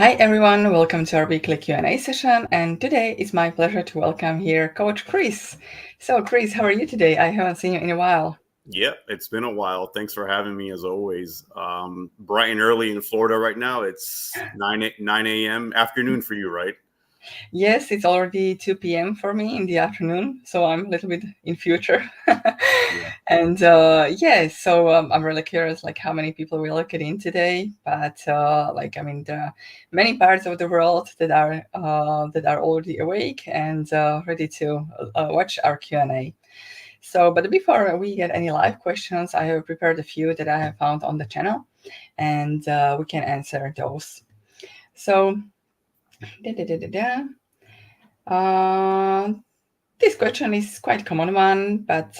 Hi everyone, welcome to our weekly Q&A session, and today it's my pleasure to welcome here Coach Chris. So Chris, how are you today? I haven't seen you in a while. Yeah, it's been a while. Thanks for having me as always. Bright and early in Florida right now. It's 9 a.m. afternoon for you, right? Yes, it's already 2 p.m. for me in the afternoon, so I'm a little bit in future. Yeah. And so I'm really curious, like how many people will get in today. But there are many parts of the world that are already awake and ready to watch our Q&A. So, but before we get any live questions, I have prepared a few that I have found on the channel, and we can answer those. So, da, da, da, da, da. This question is quite a common one, but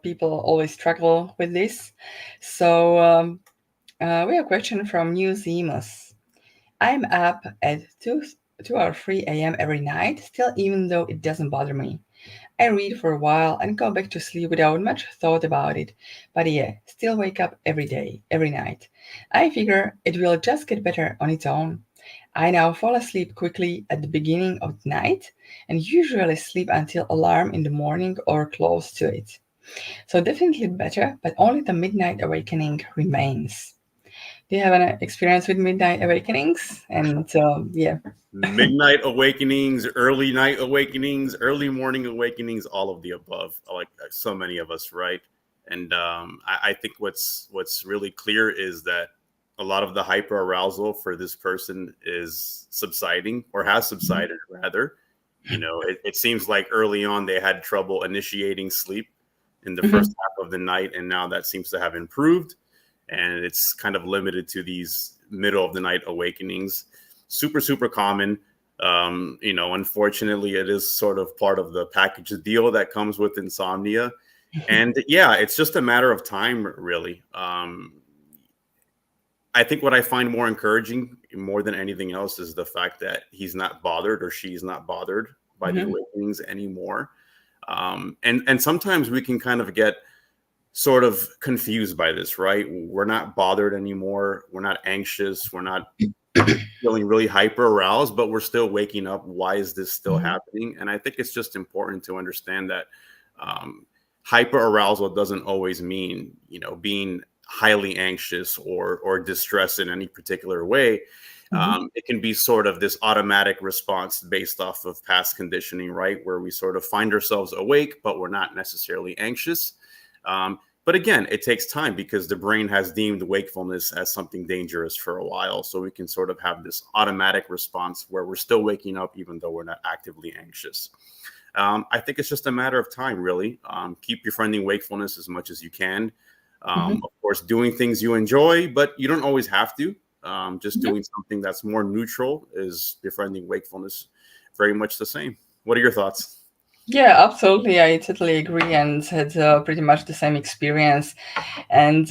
people always struggle with this. So, we have a question from New Zemus. I'm up at 2 or 3 a.m. every night, still, even though it doesn't bother me. I read for a while and go back to sleep without much thought about it. But yeah, still wake up every day, every night. I figure it will just get better on its own. I now fall asleep quickly at the beginning of the night and usually sleep until alarm in the morning or close to it. So definitely better, but only the midnight awakening remains. Do you have an experience with midnight awakenings? And yeah. Midnight awakenings, early night awakenings, early morning awakenings, all of the above. Like so many of us, right? And I think what's really clear is that a lot of the hyper arousal for this person is subsiding or has subsided rather. It seems like early on they had trouble initiating sleep in the first half of the night, and now that seems to have improved, and it's kind of limited to these middle of the night awakenings. Super common. Unfortunately, it is sort of part of the package deal that comes with insomnia, and yeah, it's just a matter of time, really. I think what I find more encouraging, more than anything else, is the fact that he's not bothered or she's not bothered by the awakenings anymore. And sometimes we can kind of get sort of confused by this, right? We're not bothered anymore. We're not anxious. We're not feeling really hyper aroused, but we're still waking up. Why is this still happening? And I think it's just important to understand that hyper arousal doesn't always mean, being highly anxious or distressed in any particular way. It can be sort of this automatic response based off of past conditioning, right? Where we sort of find ourselves awake, but we're not necessarily anxious. But again, it takes time because the brain has deemed wakefulness as something dangerous for a while. So we can sort of have this automatic response where we're still waking up, even though we're not actively anxious. I think it's just a matter of time, really. Keep befriending wakefulness as much as you can. Of course, doing things you enjoy, but you don't always have to. Just doing something that's more neutral is befriending wakefulness very much the same. What are your thoughts? Yeah, absolutely. I totally agree and had pretty much the same experience. And,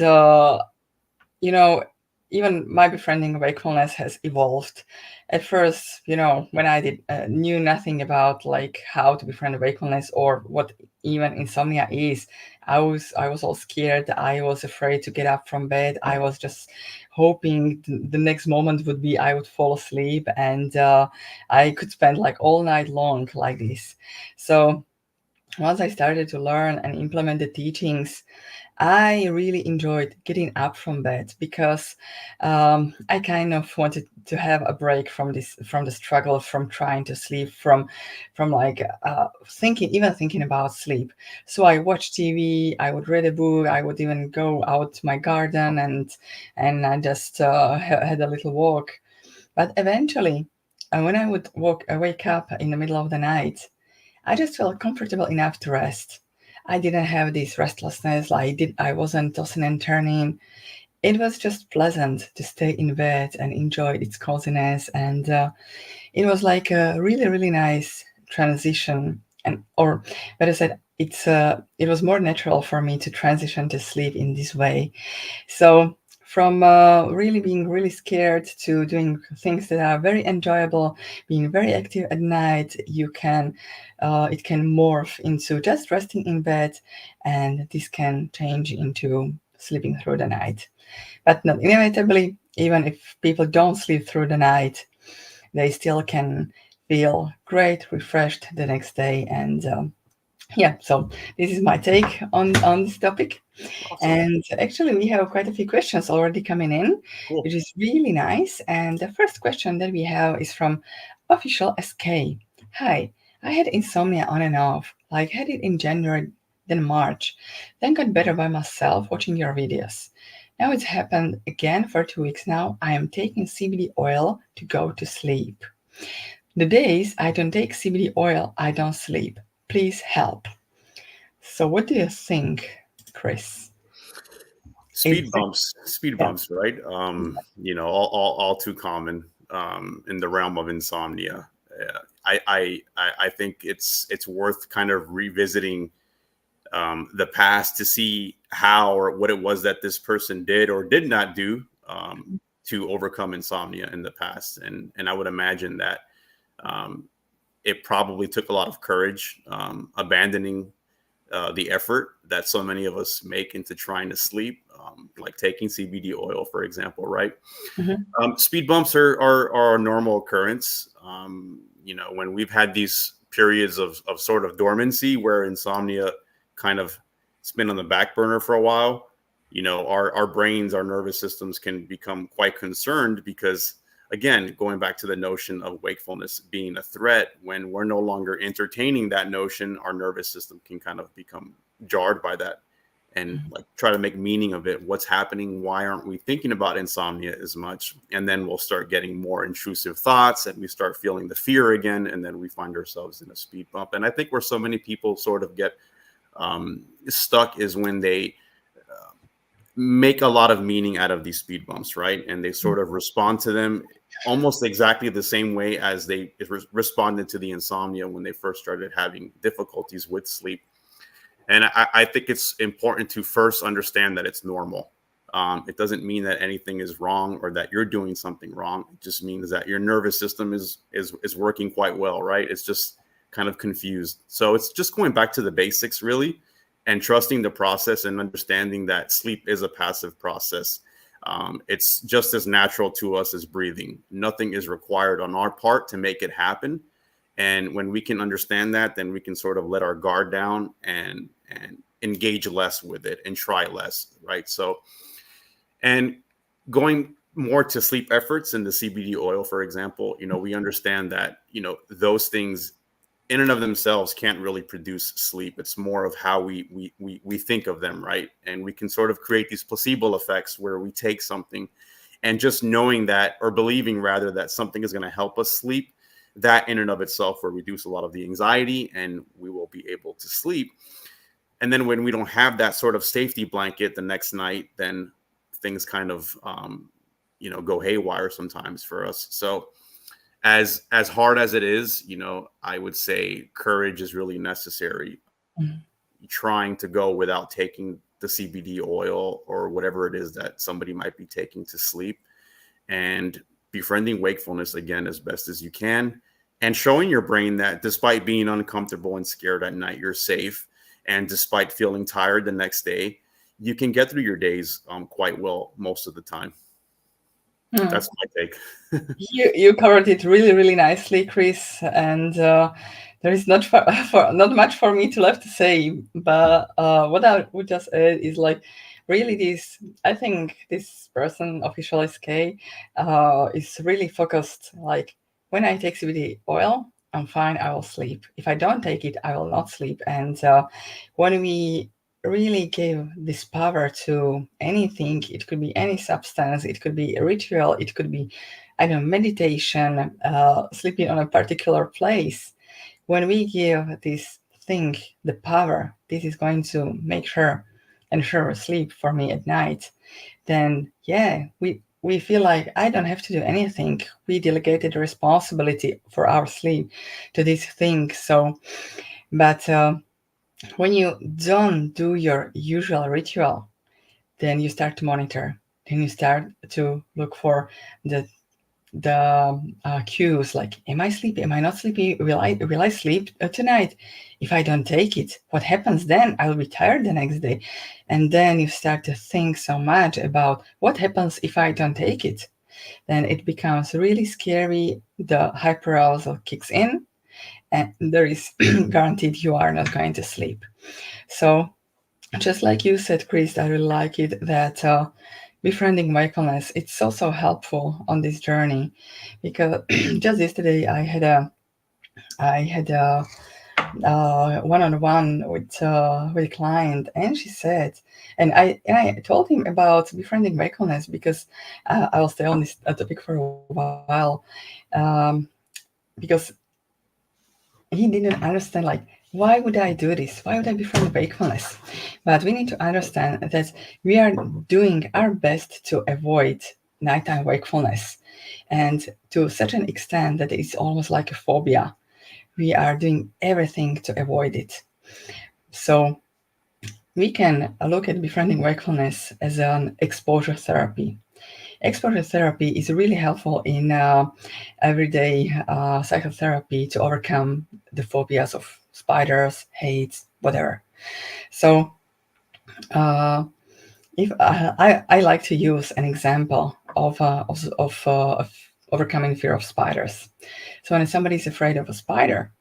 even my befriending wakefulness has evolved. At first, when I knew nothing about like how to befriend wakefulness or what even insomnia is, I was all scared. I was afraid to get up from bed. I was just hoping the next moment would be I would fall asleep and I could spend like all night long like this. So once I started to learn and implement the teachings, I really enjoyed getting up from bed because I kind of wanted to have a break from the struggle, from trying to sleep, from like thinking about sleep. So I watched TV, I would read a book, I would even go out to my garden and I just had a little walk. But eventually, when I would wake up in the middle of the night, I just felt comfortable enough to rest. I didn't have this restlessness I wasn't tossing and turning. It was just pleasant to stay in bed and enjoy its coziness, and it was like a really really nice transition. And or better said, it was more natural for me to transition to sleep in this way. So from really being really scared to doing things that are very enjoyable, being very active at night, it can morph into just resting in bed, and this can change into sleeping through the night. But not inevitably, even if people don't sleep through the night, they still can feel great, refreshed the next day. And yeah, so this is my take on this topic. Awesome. And actually, we have quite a few questions already coming in, which Cool. is really nice. And the first question that we have is from Official SK. Hi, I had insomnia on and off, like had it in January, then March, then got better by myself watching your videos. Now it's happened again for 2 weeks now. I am taking CBD oil to go to sleep. The days I don't take CBD oil, I don't sleep. Please help. So, what do you think, Chris? Is Speed yeah. bumps, right? All too common in the realm of insomnia. I think it's worth kind of revisiting the past to see how or what it was that this person did or did not do to overcome insomnia in the past. And I would imagine that it probably took a lot of courage, abandoning the effort that so many of us make into trying to sleep, like taking CBD oil, for example, right? Mhm. Speed bumps are a normal occurrence. When we've had these periods of sort of dormancy where insomnia kind of it's been on the back burner for a while, our brains, our nervous systems can become quite concerned because, again, going back to the notion of wakefulness being a threat, when we're no longer entertaining that notion, our nervous system can kind of become jarred by that and like try to make meaning of it. What's happening? Why aren't we thinking about insomnia as much? And then we'll start getting more intrusive thoughts and we start feeling the fear again. And then we find ourselves in a speed bump. And I think where so many people sort of get stuck is when they make a lot of meaning out of these speed bumps, right? And they sort of respond to them almost exactly the same way as they responded to the insomnia when they first started having difficulties with sleep. And I think it's important to first understand that it's normal. It doesn't mean that anything is wrong or that you're doing something wrong. It just means that your nervous system is working quite well, right? It's just kind of confused. So it's just going back to the basics, really, and trusting the process and understanding that sleep is a passive process. It's just as natural to us as breathing. Nothing is required on our part to make it happen. And when we can understand that, then we can sort of let our guard down and engage less with it and try less, right? So, and going more to sleep efforts and the CBD oil, for example, we understand that, those things in and of themselves can't really produce sleep. It's more of how we think of them, right? And we can sort of create these placebo effects where we take something and just knowing that, or believing rather, that something is going to help us sleep, that in and of itself will reduce a lot of the anxiety and we will be able to sleep. And then when we don't have that sort of safety blanket the next night, then things kind of, go haywire sometimes for us. So as hard as it is, I would say courage is really necessary. Mhm. Trying to go without taking the CBD oil or whatever it is that somebody might be taking to sleep, and befriending wakefulness again as best as you can, and showing your brain that despite being uncomfortable and scared at night, you're safe. And despite feeling tired the next day, you can get through your days quite well most of the time. Hmm. That's my take. You covered it really, really nicely, Chris, and there is not not much for me to left to say. But what I would just add is like really this. I think this person, Official SK, is really focused. Like when I take CBD oil, I'm fine. I will sleep. If I don't take it, I will not sleep. And when we really give this power to anything, it could be any substance, it could be a ritual, it could be, I don't know, meditation, sleeping on a particular place. When we give this thing the power, this is going to make sure ensure sleep for me at night, then yeah, we feel like I don't have to do anything. We delegated the responsibility for our sleep to this thing. So, but when you don't do your usual ritual, then you start to monitor. Then you start to look for the cues, like, am I sleepy? Am I not sleepy? Will I sleep tonight? If I don't take it, what happens then? I'll be tired the next day. And then you start to think so much about what happens if I don't take it. then it becomes really scary. The hyperarousal kicks in, and there is guaranteed you are not going to sleep. So, just like you said, Chris, I really like it that befriending wakefulness, it's so helpful on this journey, because just yesterday I had a one-on-one with a client, and she said, and I told him about befriending wakefulness, because I will stay on this topic for a while, um, because he didn't understand, like, why would I do this? Why would I befriend wakefulness? But we need to understand that we are doing our best to avoid nighttime wakefulness, and to such an extent that it's almost like a phobia. We are doing everything to avoid it. So we can look at befriending wakefulness as an exposure therapy. Exposure therapy is really helpful in everyday psychotherapy to overcome the phobias of spiders, heights, whatever. So uh, if I like to use an example of overcoming fear of spiders. So when somebody is afraid of a spider,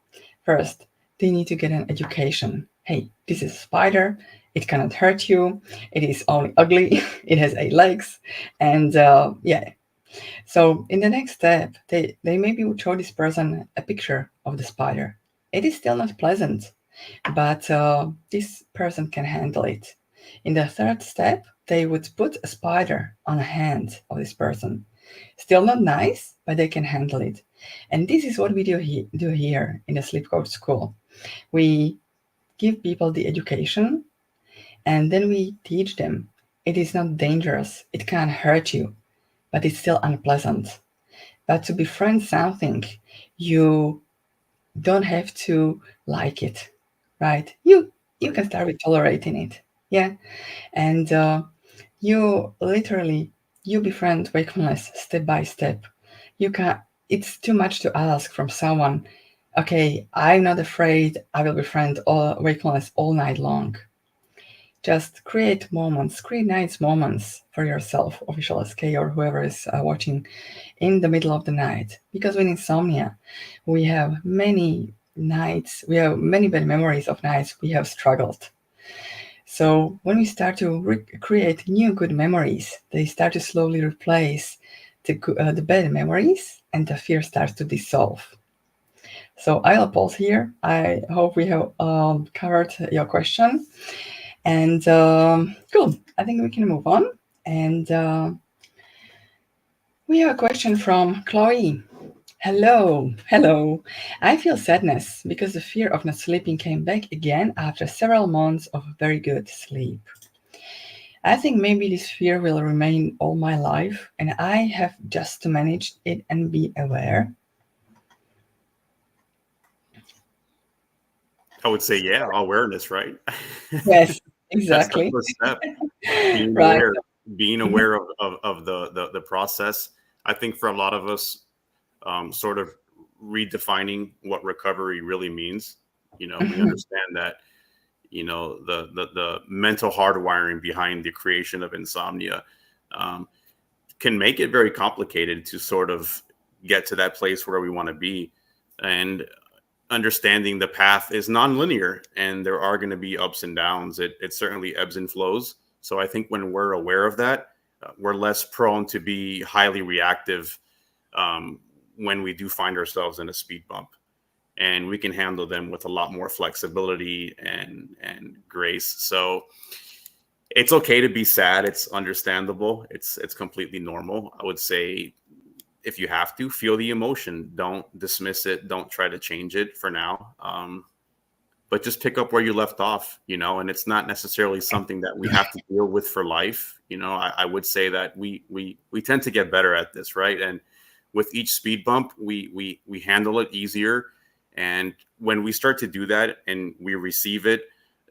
first, they need to get an education. Hey, this is a spider. It cannot hurt you. It is only ugly. It has 8 legs. And yeah. So in the next step, they maybe would show this person a picture of the spider. It is still not pleasant, but this person can handle it. In the third step, they would put a spider on a hand of this person. Still not nice, but they can handle it. And this is what we do here in the Sleep Coach School. We give people the education, and then we teach them it is not dangerous, it can't hurt you, but it's still unpleasant. But to befriend something, you don't have to like it, right? You can start with tolerating it, yeah. And you literally you befriend wakefulness step by step. You can. It's too much to ask from someone. Okay, I'm not afraid. I will befriend all wakefulness all night long. Just create moments, create nice moments for yourself, official SK or whoever is watching, in the middle of the night. Because with insomnia, we have many nights, we have many bad memories of nights we have struggled. So when we start to create new good memories, they start to slowly replace the bad memories, and the fear starts to dissolve. So I'll pause here. I hope we have covered your question. And cool. I think we can move on. And we have a question from Chloe. Hello. I feel sadness because the fear of not sleeping came back again after several months of very good sleep. I think maybe this fear will remain all my life, and I have just to manage it and be aware. I would say, yeah, awareness, right? Yes, That's the exactly. first step. Being Right. aware, being aware of the process. I think for a lot of us, sort of redefining what recovery really means. We understand that, the mental hardwiring behind the creation of insomnia um, can make it very complicated to sort of get to that place where we want to be. And understanding the path is nonlinear, and there are going to be ups and downs. It certainly ebbs and flows. So I think when we're aware of that, we're less prone to be highly reactive um, when we do find ourselves in a speed bump, and we can handle them with a lot more flexibility and grace. So it's okay to be sad. It's understandable. It's completely normal. I would say, if you have to, feel the emotion. Don't dismiss it. Don't try to change it for now. But just pick up where you left off, and it's not necessarily something that we have to deal with for life. I would say that we tend to get better at this, right? And with each speed bump, we handle it easier. And when we start to do that and we receive it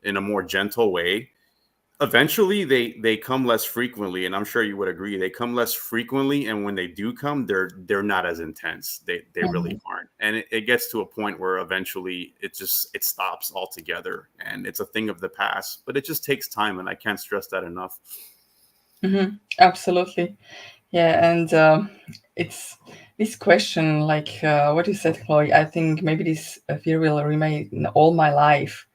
in a more gentle way, eventually they come less frequently, and I'm sure you would agree they come less frequently. And when they do come, they're not as intense. They really Mhm. aren't. And it gets to a point where eventually it stops altogether, and it's a thing of the past. But it just takes time, and I can't stress that enough. Absolutely. Yeah, and it's this question, like what you said, Chloe. I think maybe this fear will remain all my life.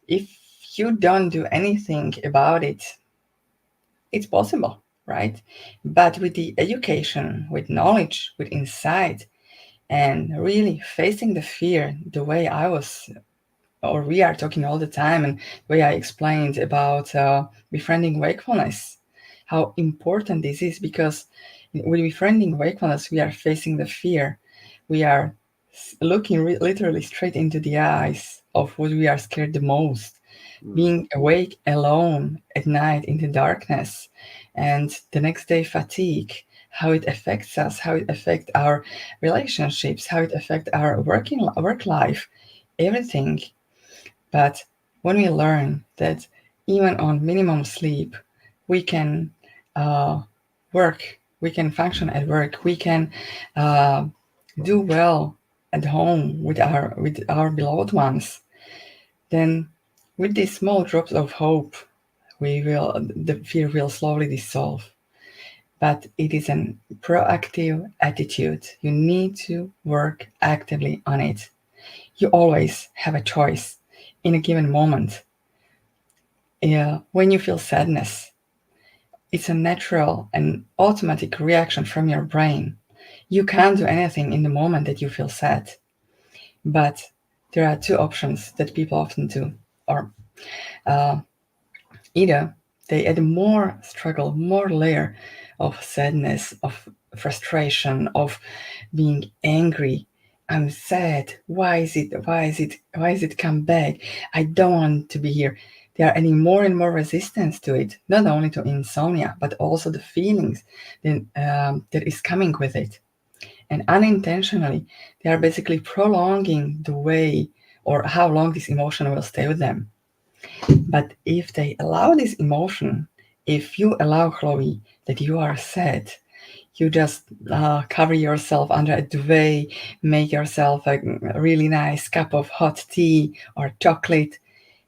If you don't do anything about it, it's possible, right? But with the education, with knowledge, with insight, and really facing the fear the way I was or we are talking all the time, and the way I explained about befriending wakefulness, how important this is, because with befriending wakefulness, we are facing the fear. We are looking literally straight into the eyes of what we are scared the most, Mm, being awake alone at night in the darkness, and the next day fatigue, how it affects us, how it affects our relationships, how it affects our work life, everything. But when we learn that even on minimum sleep, we can uh, work, we can function at work, we can uh, do well at home with our beloved ones, then with these small drops of hope, the fear will slowly dissolve. But it is a proactive attitude. You need to work actively on it. You always have a choice in a given moment. Yeah, when you feel sadness, it's a natural and automatic reaction from your brain. You can't do anything in the moment that you feel sad. But there are two options that people often do, or uh, either they add more struggle, more layer of sadness, of frustration, of being angry. I'm sad. Why is it? Why is it? Why is it come back? I don't want to be here. They are adding more and more resistance to it, not only to insomnia, but also the feelings that is coming with it. And unintentionally, they are basically prolonging the way or how long this emotion will stay with them. But if they allow this emotion, if you allow, Chloe, that you are sad, you just cover yourself under a duvet, make yourself a really nice cup of hot tea or chocolate,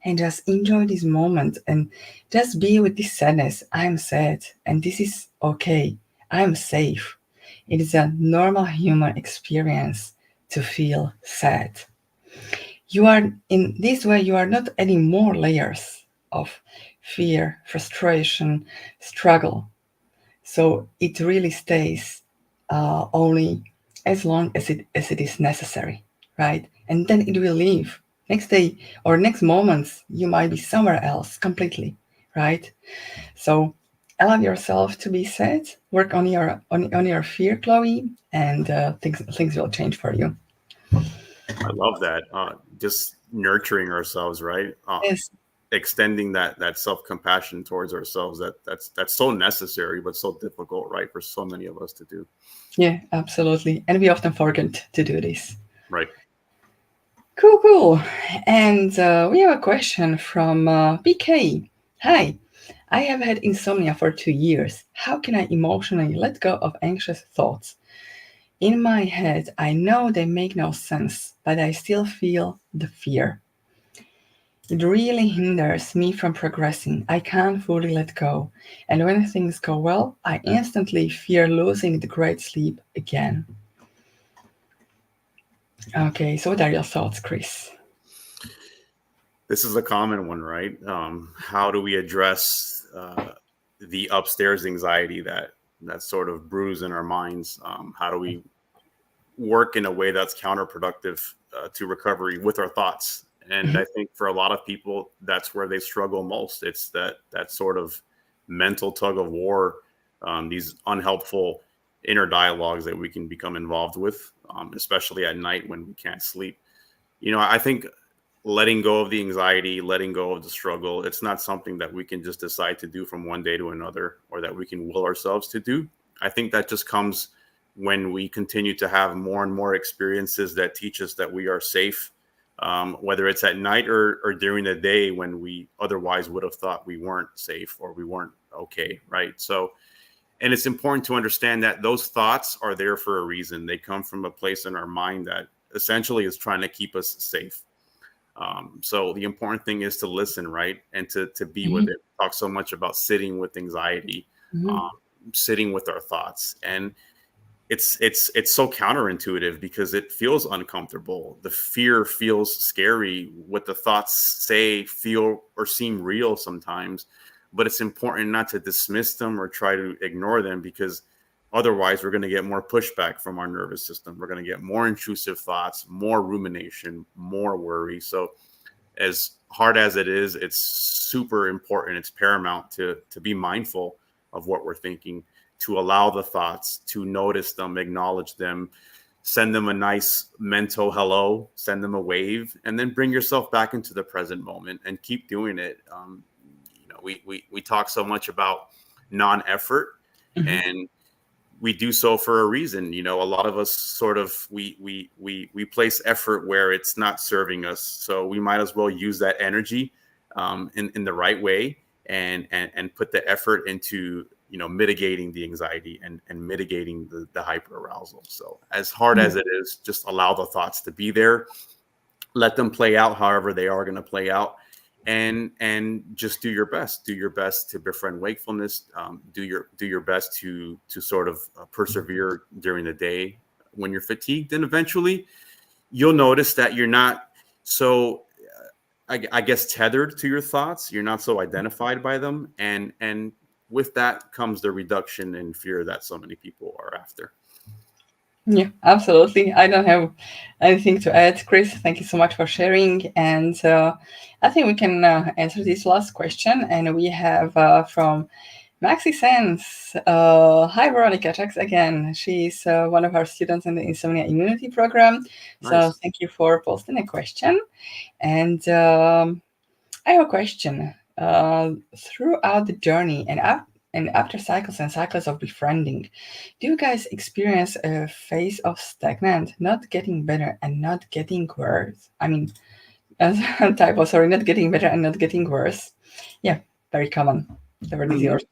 and just enjoy this moment and just be with this sadness. I'm sad, and this is okay. I'm safe. It is a normal human experience to feel sad. You are in this way, you are not adding more layers of fear, frustration, struggle. So it really stays only as long as it is necessary, right? And then it will leave. Next day or next moments, you might be somewhere else completely, right? So allow yourself to be sad. Work on on your fear, Chloe, and things will change for you. I love that. Just nurturing ourselves, right? Yes. Extending that self compassion towards ourselves. That's so necessary, but so difficult, right, for so many of us to do. Yeah, absolutely. And we often forget to do this. Right. Cool, cool. And we have a question from BK. Hi, I have had insomnia for 2 years. How can I emotionally let go of anxious thoughts? In my head, I know they make no sense, but I still feel the fear. It really hinders me from progressing. I can't fully let go. And when things go well, I instantly fear losing the great sleep again. Okay, so what are your thoughts, Chris? This is a common one, right? How do we address the upstairs anxiety that sort of brews in our minds? How do we work in a way that's counterproductive to recovery with our thoughts? And Mhm. I think for a lot of people, that's where they struggle most. It's that sort of mental tug of war, these unhelpful inner dialogues that we can become involved with, especially at night when we can't sleep. I think letting go of the anxiety, letting go of the struggle, it's not something that we can just decide to do from one day to another or that we can will ourselves to do. I think that just comes when we continue to have more and more experiences that teach us that we are safe, whether it's at night or during the day when we otherwise would have thought we weren't safe or we weren't okay, right? So, and it's important to understand that those thoughts are there for a reason. They come from a place in our mind that essentially is trying to keep us safe. So the important thing is to listen, right, and to be with Mhm. it. Talk so much about sitting with anxiety, Mhm. sitting with our thoughts. And it's so counterintuitive because it feels uncomfortable. The fear feels scary. What the thoughts say feel or seem real sometimes, but it's important not to dismiss them or try to ignore them, because otherwise we're going to get more pushback from our nervous system. We're going to get more intrusive thoughts, more rumination, more worry. So as hard as it is, it's super important. It's paramount to be mindful of what we're thinking, to allow the thoughts, to notice them, acknowledge them, send them a nice mental hello, send them a wave, and then bring yourself back into the present moment and keep doing it. We talk so much about non-effort, and we do so for a reason. A lot of us sort of we place effort where it's not serving us, so we might as well use that energy in the right way and put the effort into mitigating the anxiety and mitigating the hyperarousal. So as hard as it is, just allow the thoughts to be there, let them play out however they are going to play out, and just do your best to befriend wakefulness. Do your best to sort of persevere during the day when you're fatigued, and eventually you'll notice that you're not so I guess tethered to your thoughts. You're not so identified by them, and with that comes the reduction in fear that so many people are after. Yeah, absolutely. I don't have anything to add, Chris. Thank you so much for sharing. And I think we can answer this last question. And we have from Maxi Sense. Hi, Veronika. Thanks again. She's one of our students in the Insomnia Immunity Program. Nice. So thank you for posting a question. And I have a question. Throughout the journey and after cycles and cycles of befriending, do you guys experience a phase of stagnant, not getting better and not getting worse? I mean, typo, sorry, not getting better and not getting worse. Yeah, very common. The word is yours,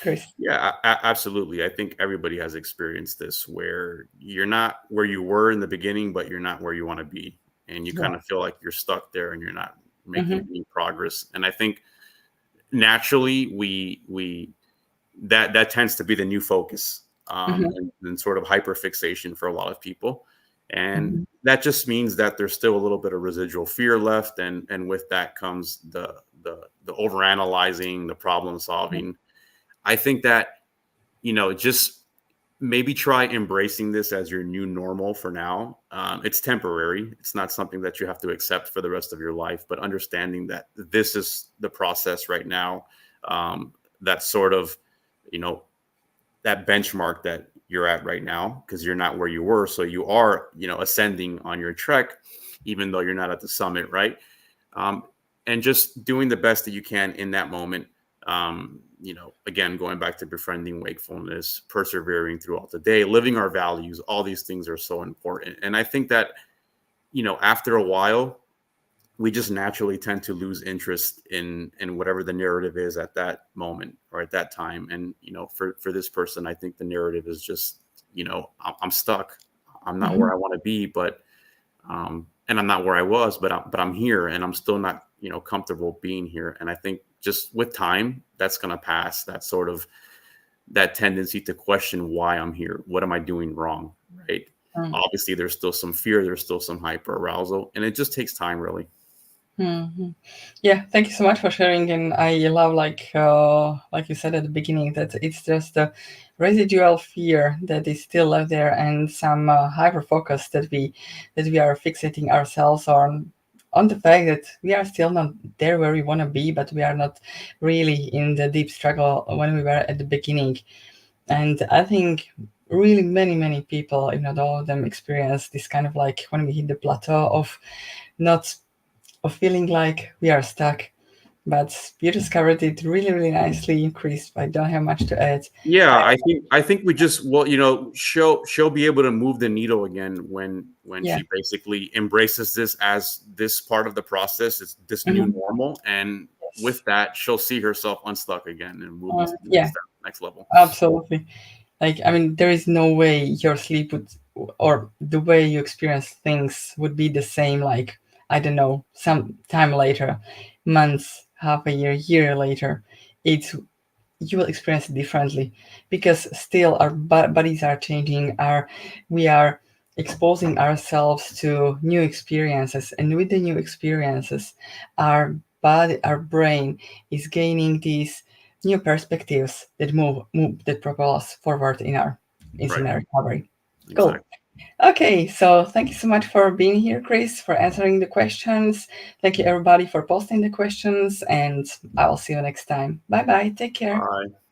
Chris. Yeah, absolutely. I think everybody has experienced this, where you're not where you were in the beginning, but you're not where you want to be. And you kind of feel like you're stuck there and you're not making any progress. And I think naturally we that tends to be the new focus, and sort of hyperfixation for a lot of people. And that just means that there's still a little bit of residual fear left. And with that comes the overanalyzing, the problem solving. I think that, just maybe try embracing this as your new normal for now. It's temporary. It's not something that you have to accept for the rest of your life, but understanding that this is the process right now. That's sort of, that benchmark that you're at right now, because you're not where you were. So you are, ascending on your trek, even though you're not at the summit. Right. And just doing the best that you can in that moment. Again, going back to befriending wakefulness, persevering throughout the day, living our values, all these things are so important. And I think that, after a while, we just naturally tend to lose interest in whatever the narrative is at that moment or at that time. And, for this person, I think the narrative is just, I'm stuck. I'm not where I want to be, but, and I'm not where I was, but I'm here, and I'm still not, comfortable being here. And I think just with time, that's going to pass. That sort of that tendency to question why I'm here. What am I doing wrong? Right. Obviously, there's still some fear. There's still some hyper arousal, and it just takes time, really. Yeah, thank you so much for sharing. And I love, like you said at the beginning, that it's just a residual fear that is still left there, and some hyper focus that we are fixating ourselves on the fact that we are still not there where we want to be, but we are not really in the deep struggle when we were at the beginning. And I think really many people, all of them experience this kind of, like, when we hit the plateau of feeling like we are stuck. But you discovered it really nicely, Chris. I don't have much to add. Yeah, I think we just, she'll be able to move the needle again when she basically embraces this as this part of the process. It's this new normal, and with that, she'll see herself unstuck again and move into the next level. Absolutely. Like, I mean, there is no way your sleep would, or the way you experience things would be the same, like, I don't know, some time later, months, half a year later. It's you will experience it differently, because still our bodies are changing, we are exposing ourselves to new experiences, and with the new experiences, our body, our brain is gaining these new perspectives that that propel us forward in our Right. recovery. Cool. Exactly. Okay, so thank you so much for being here, Chris, for answering the questions. Thank you, everybody, for posting the questions, and I'll see you next time. Bye bye. Take care. Bye.